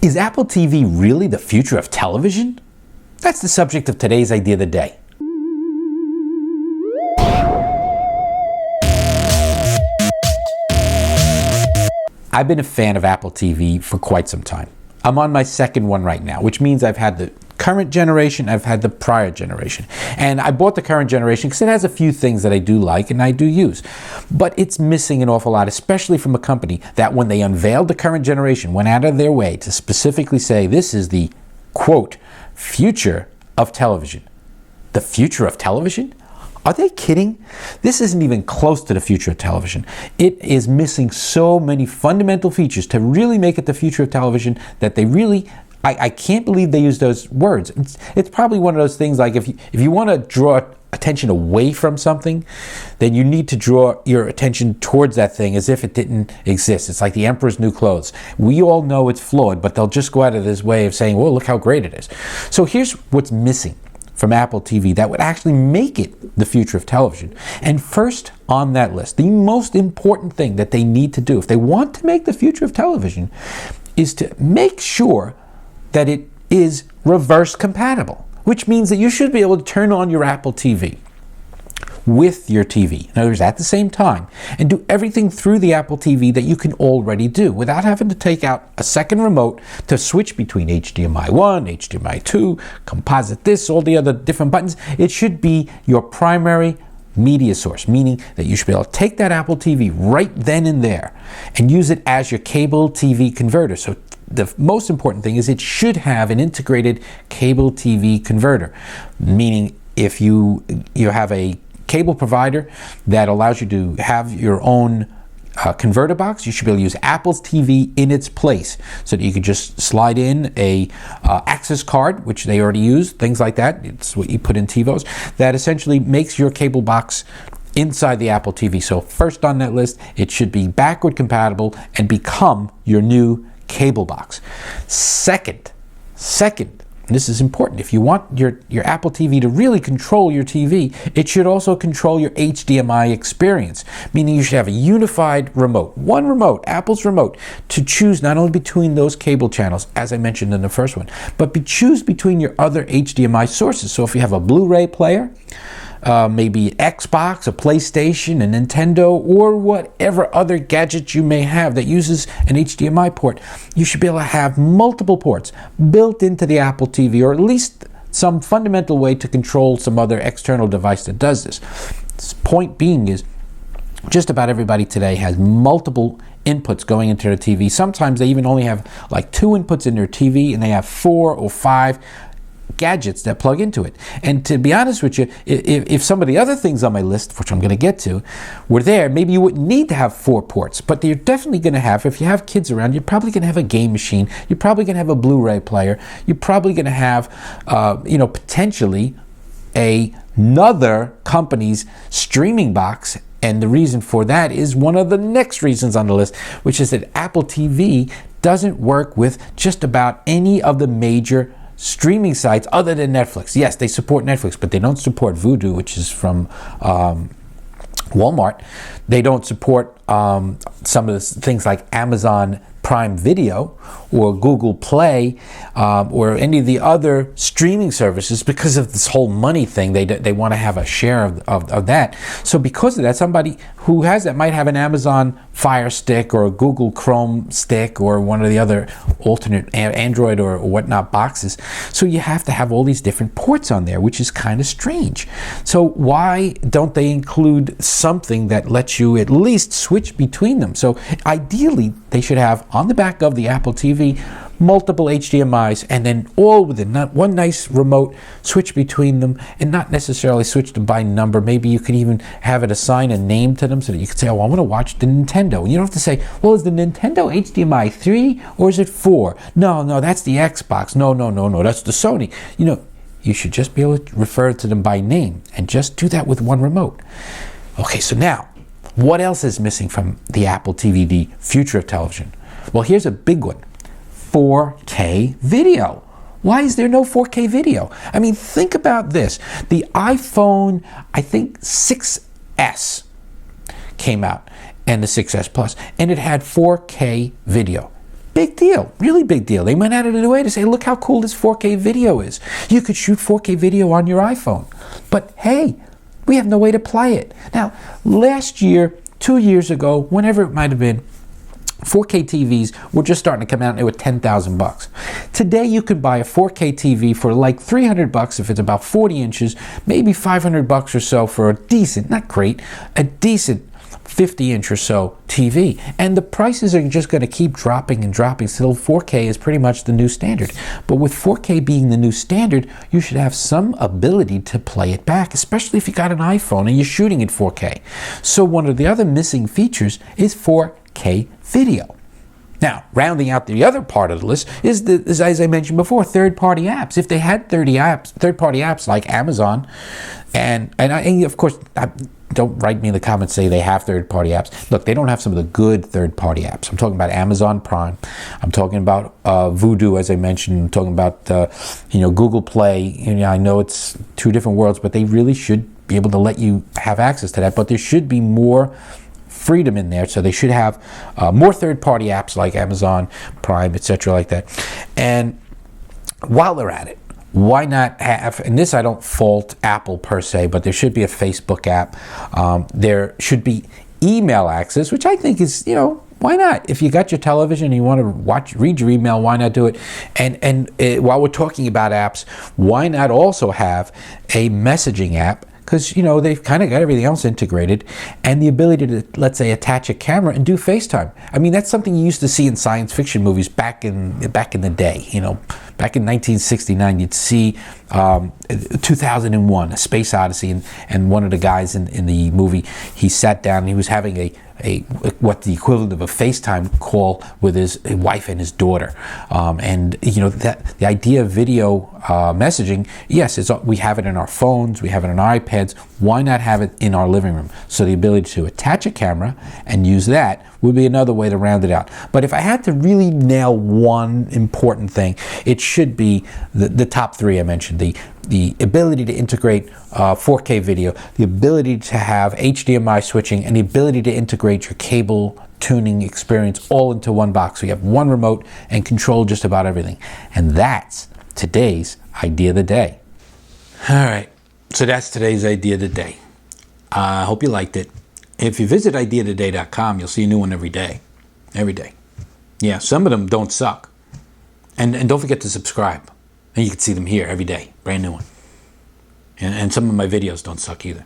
Is Apple TV really the future of television? That's the subject of today's Idea of the Day. I've been a fan of Apple TV for quite some time. I'm on my second one right now, which means I've had the current generation, I've had the prior generation. And I bought the current generation because it has a few things that I do like and I do use. But it's missing an awful lot, especially from a company that when they unveiled the current generation, went out of their way to specifically say this is the, quote, future of television. The future of television? Are they kidding? This isn't even close to the future of television. It is missing so many fundamental features to really make it the future of television that they really, I can't believe they use those words. It's probably one of those things like if you want to draw attention away from something, then you need to draw your attention towards that thing as if it didn't exist. It's like the emperor's new clothes. We all know it's flawed, but they'll just go out of this way of saying, well, look how great it is. So here's what's missing from Apple TV that would actually make it the future of television. And first on that list, the most important thing that they need to do if they want to make the future of television is to make sure that it is reverse compatible, which means that you should be able to turn on your Apple TV with your TV, in other words, at the same time, and do everything through the Apple TV that you can already do without having to take out a second remote to switch between HDMI 1, HDMI 2, composite this, all the other different buttons. It should be your primary media source, meaning that you should be able to take that Apple TV right then and there and use it as your cable TV converter. So the most important thing is it should have an integrated cable TV converter, meaning if you have a cable provider that allows you to have your own converter box, you should be able to use Apple's TV in its place so that you can just slide in a access card, which they already use, things like that. It's what you put in TiVos, that essentially makes your cable box inside the Apple TV. So first on that list, it should be backward compatible and become your new cable box. Second, and this is important, if you want your Apple TV to really control your TV, it should also control your HDMI experience, meaning you should have a unified remote, one remote, Apple's remote, to choose not only between those cable channels, as I mentioned in the first one, but choose between your other HDMI sources. So if you have a Blu-ray player, maybe Xbox, a PlayStation, a Nintendo, or whatever other gadget you may have that uses an HDMI port, you should be able to have multiple ports built into the Apple TV, or at least some fundamental way to control some other external device that does this. Point being is, just about everybody today has multiple inputs going into their TV. Sometimes they even only have like 2 inputs in their TV, and they have 4 or 5 gadgets that plug into it. And to be honest with you, if some of the other things on my list, which I'm going to get to, were there, maybe you wouldn't need to have 4 ports, but you're definitely going to have, if you have kids around, you're probably going to have a game machine, you're probably going to have a Blu-ray player, you're probably going to have, potentially another company's streaming box. And the reason for that is one of the next reasons on the list, which is that Apple TV doesn't work with just about any of the major streaming sites other than Netflix. Yes, they support Netflix, but they don't support Vudu, which is from Walmart. They don't support some of the things like Amazon Prime Video or Google Play or any of the other streaming services because of this whole money thing. They want to have a share of that. So because of that, somebody who has that might have an Amazon Fire Stick or a Google Chrome Stick or one of the other alternate Android or whatnot boxes. So you have to have all these different ports on there, which is kind of strange. So why don't they include something that lets you at least switch between them? So ideally, they should have on the back of the Apple TV multiple HDMIs, and then all within one nice remote, switch between them, and not necessarily switch them by number. Maybe you could even have it assign a name to them so that you could say, oh, I want to watch the Nintendo. And you don't have to say, well, is the Nintendo HDMI 3 or is it 4? No, that's the Xbox. No, that's the Sony. You should just be able to refer to them by name and just do that with one remote. Okay, so now, what else is missing from the Apple TV, the future of television? Well, here's a big one. 4K video. Why is there no 4K video? I mean, think about this. The iPhone, I think 6S came out, and the 6S Plus, and it had 4K video. Big deal, really big deal. They went out of their way to say, look how cool this 4K video is. You could shoot 4K video on your iPhone. But hey, we have no way to play it. Now, last year, 2 years ago, whenever it might have been, 4K TVs were just starting to come out and they were 10,000 bucks. Today you could buy a 4K TV for like 300 bucks if it's about 40 inches, maybe 500 bucks or so for a decent, not great, a decent 50-inch or so TV. And the prices are just going to keep dropping and dropping till 4K is pretty much the new standard. But with 4K being the new standard, you should have some ability to play it back, especially if you got an iPhone and you're shooting in 4K. So one of the other missing features is 4K video. Now, rounding out the other part of the list is as I mentioned before, third-party apps. If they had third-party apps like Amazon, and of course, don't write me in the comments say they have third-party apps. Look, they don't have some of the good third-party apps. I'm talking about Amazon Prime. I'm talking about Vudu, as I mentioned. I'm talking about Google Play. I know it's two different worlds, but they really should be able to let you have access to that. But there should be more freedom in there, so they should have more third-party apps like Amazon Prime, etc., like that. And while they're at it, why not have, and this I don't fault Apple per se, but there should be a Facebook app. There should be email access, which I think is, why not? If you got your television and you want to read your email, why not do it? And while we're talking about apps, why not also have a messaging app? Because, they've kind of got everything else integrated, and the ability to, let's say, attach a camera and do FaceTime. I mean, that's something you used to see in science fiction movies back in the day. Back in 1969, you'd see 2001, A Space Odyssey, and one of the guys in the movie, he sat down and he was having a what the equivalent of a FaceTime call with his wife and his daughter, and that the idea of video messaging, yes, we have it in our phones, we have it on our iPads. Why not have it in our living room? So the ability to attach a camera and use that would be another way to round it out. But if I had to really nail one important thing, it should be the top three I mentioned: the ability to integrate 4K video, the ability to have HDMI switching, and the ability to integrate your cable tuning experience all into one box. So you have one remote and control just about everything. And that's today's idea of the day. All right, so that's today's idea of the day. I hope you liked it. If you visit ideaoftheday.com, you'll see a new one every day. Every day. Yeah, some of them don't suck. And don't forget to subscribe. And you can see them here every day. Brand new one. And some of my videos don't suck either.